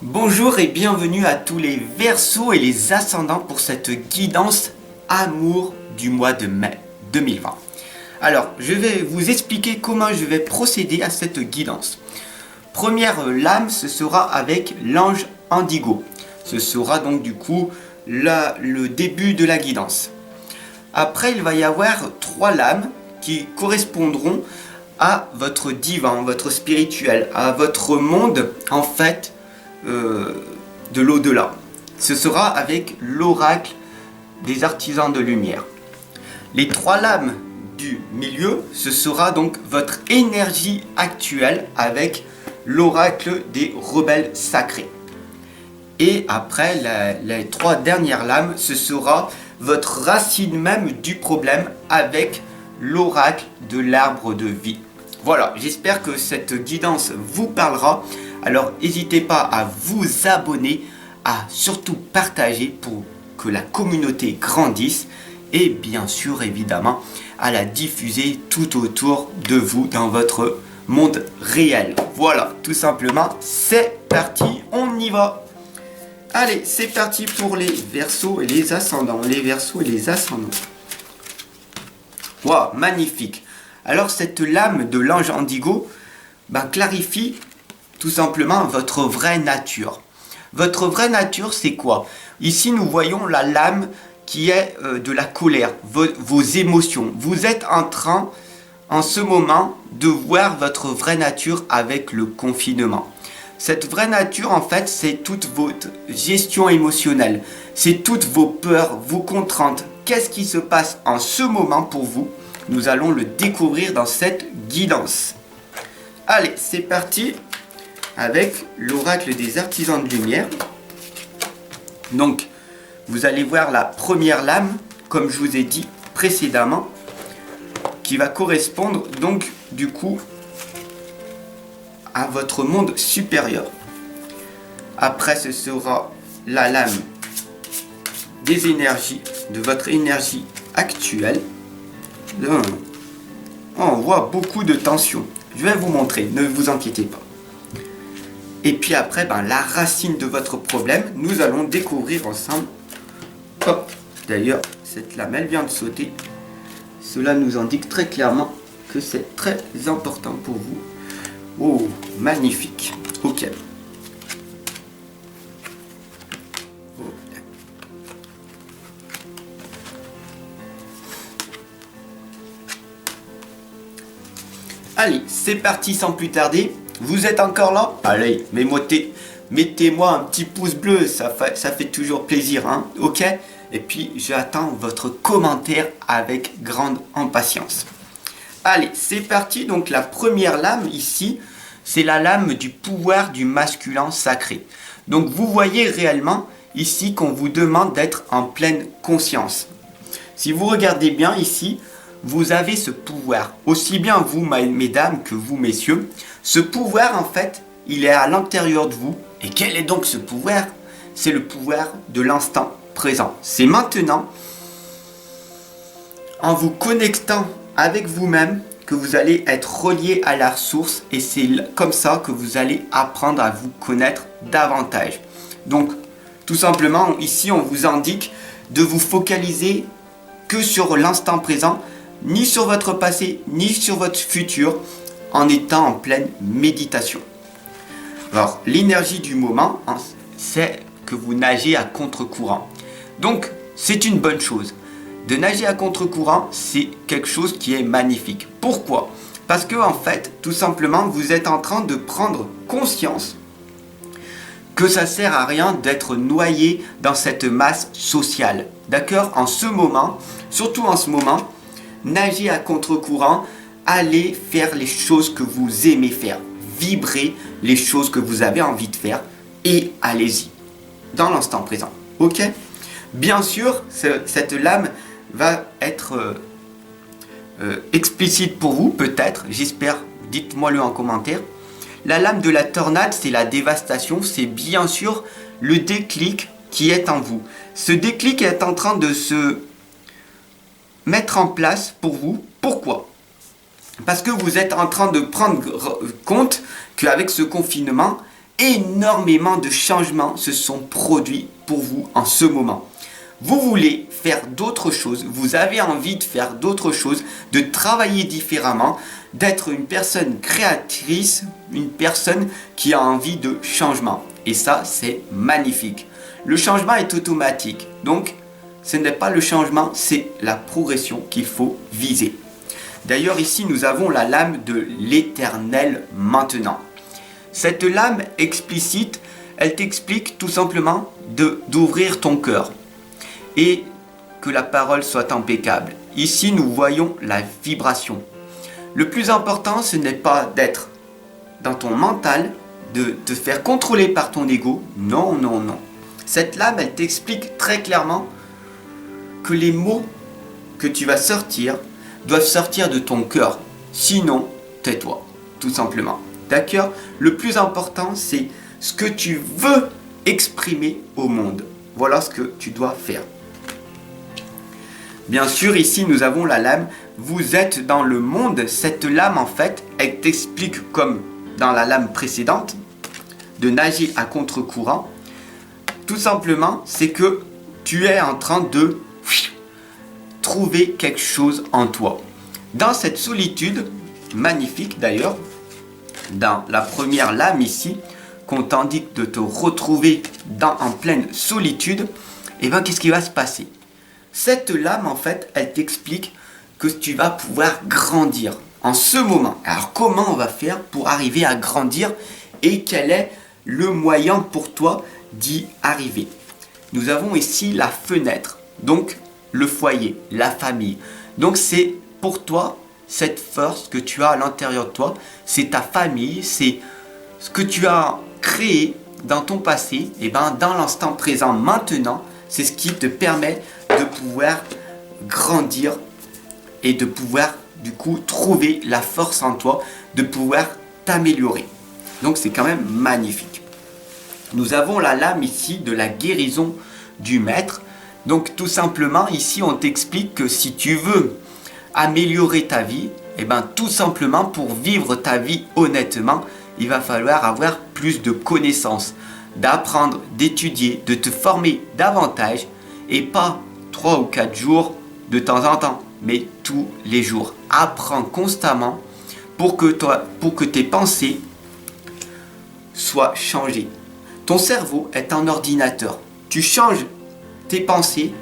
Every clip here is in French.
Bonjour et bienvenue à tous les Verseaux et les ascendants pour cette guidance amour du mois de mai 2020. Alors, je vais vous expliquer comment je vais procéder à cette guidance. Première lame, ce sera avec l'ange Indigo. Ce sera donc du coup le début de la guidance. Après, il va y avoir 3 lames qui correspondront à votre divin, votre spirituel, à votre monde en fait de l'au-delà. Ce sera avec l'oracle des artisans de lumière. Les 3 lames du milieu, ce sera donc votre énergie actuelle avec l'oracle des rebelles sacrés. Et après, les 3 dernières lames, ce sera votre racine même du problème avec l'oracle de l'arbre de vie. Voilà, j'espère que cette guidance vous parlera. Alors n'hésitez pas à vous abonner, à surtout partager pour que la communauté grandisse et bien sûr évidemment à la diffuser tout autour de vous dans votre monde réel. Voilà, tout simplement, c'est parti, on y va. Allez, c'est parti pour les Verseaux et les ascendants. Les Verseaux et les ascendants. Waouh, magnifique. Alors cette lame de l'ange Indigo clarifie tout simplement votre vraie nature. Votre vraie nature, c'est quoi? Ici, nous voyons la lame qui est de la colère, vos émotions. Vous êtes en train, en ce moment, de voir votre vraie nature avec le confinement. Cette vraie nature, en fait, c'est toute votre gestion émotionnelle. C'est toutes vos peurs, vos contraintes. Qu'est-ce qui se passe en ce moment pour vous? Nous allons le découvrir dans cette guidance. Allez, c'est parti avec l'oracle des artisans de lumière. Donc, vous allez voir la première lame, comme je vous ai dit précédemment, qui va correspondre donc du coup à votre monde supérieur. Après, ce sera la lame des énergies, de votre énergie actuelle. Là, on voit beaucoup de tension. Je vais vous montrer, ne vous inquiétez pas. Et puis après, la racine de votre problème, nous allons découvrir ensemble. Hop. D'ailleurs, cette lame, elle vient de sauter. Cela nous indique très clairement que c'est très important pour vous. Oh, magnifique. Ok. Allez, c'est parti sans plus tarder. Vous êtes encore là? Allez, mettez-moi un petit pouce bleu, ça fait toujours plaisir, hein? Ok? Et puis, j'attends votre commentaire avec grande impatience. Allez, c'est parti. Donc, la première lame ici, c'est la lame du pouvoir du masculin sacré. Donc, vous voyez réellement ici qu'on vous demande d'être en pleine conscience. Si vous regardez bien ici, vous avez ce pouvoir, aussi bien vous, mesdames, que vous, messieurs. Ce pouvoir, en fait, il est à l'intérieur de vous. Et quel est donc ce pouvoir? C'est le pouvoir de l'instant présent. C'est maintenant, en vous connectant avec vous-même, que vous allez être relié à la source. Et c'est comme ça que vous allez apprendre à vous connaître davantage. Donc, tout simplement, ici, on vous indique de vous focaliser que sur l'instant présent, ni sur votre passé, ni sur votre futur, en étant en pleine méditation. Alors, l'énergie du moment, c'est que vous nagez à contre-courant. Donc, c'est une bonne chose. De nager à contre-courant, c'est quelque chose qui est magnifique. Pourquoi? Parce que, en fait, tout simplement, vous êtes en train de prendre conscience que ça sert à rien d'être noyé dans cette masse sociale. D'accord? En ce moment, surtout en ce moment, nagez à contre-courant, allez faire les choses que vous aimez faire, vibrez les choses que vous avez envie de faire et allez-y, dans l'instant présent, ok? Bien sûr, cette lame va être explicite pour vous, peut-être, j'espère, dites-moi le en commentaire. La lame de la tornade, c'est la dévastation, c'est bien sûr le déclic qui est en vous. Ce déclic est en train de se mettre en place pour vous. Pourquoi? Parce que vous êtes en train de prendre compte qu'avec ce confinement, énormément de changements se sont produits pour vous en ce moment. Vous voulez faire d'autres choses, vous avez envie de faire d'autres choses, de travailler différemment, d'être une personne créatrice, une personne qui a envie de changement. Et ça, c'est magnifique. Le changement est automatique, donc ce n'est pas le changement, c'est la progression qu'il faut viser. D'ailleurs, ici, nous avons la lame de l'éternel maintenant. Cette lame explicite, elle t'explique tout simplement d'ouvrir ton cœur et que la parole soit impeccable. Ici, nous voyons la vibration. Le plus important, ce n'est pas d'être dans ton mental, de te faire contrôler par ton ego. Non, non, non. Cette lame, elle t'explique très clairement que les mots que tu vas sortir doivent sortir de ton cœur. Sinon, tais-toi, tout simplement. D'accord ? Le plus important, c'est ce que tu veux exprimer au monde. Voilà ce que tu dois faire. Bien sûr, ici, nous avons la lame. Vous êtes dans le monde. Cette lame, en fait, elle t'explique, comme dans la lame précédente, de nager à contre-courant. Tout simplement, c'est que tu es en train de trouver quelque chose en toi. Dans cette solitude, magnifique d'ailleurs, dans la première lame ici, qu'on t'indique de te retrouver en pleine solitude, et bien qu'est-ce qui va se passer? Cette lame, en fait, elle t'explique que tu vas pouvoir grandir en ce moment. Alors comment on va faire pour arriver à grandir et quel est le moyen pour toi d'y arriver? Nous avons ici la fenêtre, donc le foyer, la famille. Donc c'est pour toi cette force que tu as à l'intérieur de toi, c'est ta famille, c'est ce que tu as créé dans ton passé, et ben dans l'instant présent maintenant, c'est ce qui te permet de pouvoir grandir et de pouvoir du coup trouver la force en toi, de pouvoir t'améliorer. Donc c'est quand même magnifique. Nous avons la lame ici de la guérison du maître. Donc tout simplement ici on t'explique que si tu veux améliorer ta vie, et ben tout simplement pour vivre ta vie honnêtement, il va falloir avoir plus de connaissances, d'apprendre, d'étudier, de te former davantage et pas 3 ou 4 jours de temps en temps, mais tous les jours. Apprends constamment pour que tes pensées soient changées. Ton cerveau est un ordinateur. Tu changes tes pensées,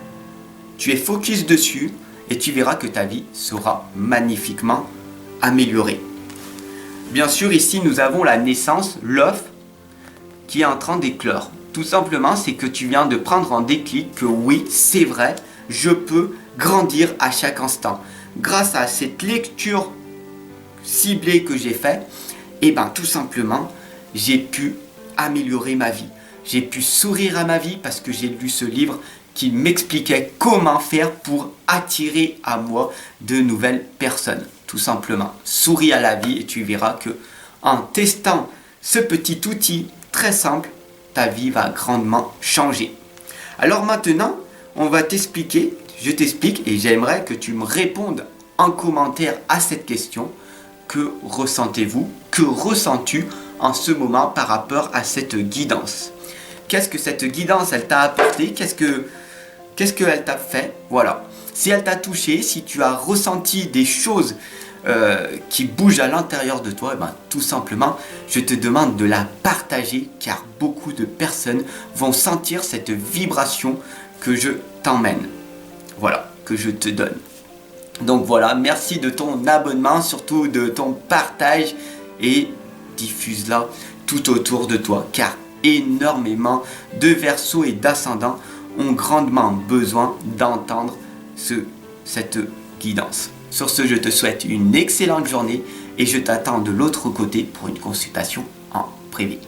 tu es focus dessus et tu verras que ta vie sera magnifiquement améliorée. Bien sûr, ici nous avons la naissance, l'œuf qui est en train d'éclore. Tout simplement, c'est que tu viens de prendre un déclic que oui, c'est vrai, je peux grandir à chaque instant. Grâce à cette lecture ciblée que j'ai faite, et ben tout simplement, j'ai pu améliorer ma vie. J'ai pu sourire à ma vie parce que j'ai lu ce livre qui m'expliquait comment faire pour attirer à moi de nouvelles personnes. Tout simplement, souris à la vie et tu verras que en testant ce petit outil très simple, ta vie va grandement changer. Alors maintenant, on va t'expliquer, je t'explique et j'aimerais que tu me répondes en commentaire à cette question. Que ressentez-vous? Que ressens-tu en ce moment par rapport à cette guidance? Qu'est-ce que cette guidance, elle t'a apporté? Qu'est-ce qu'elle t'a fait? Voilà. Si elle t'a touché, si tu as ressenti des choses qui bougent à l'intérieur de toi, ben, tout simplement, je te demande de la partager car beaucoup de personnes vont sentir cette vibration que je t'emmène. Voilà, que je te donne. Donc voilà, merci de ton abonnement, surtout de ton partage et diffuse-la tout autour de toi car énormément de Verseaux et d'ascendants ont grandement besoin d'entendre cette guidance. Sur ce, je te souhaite une excellente journée et je t'attends de l'autre côté pour une consultation en privé.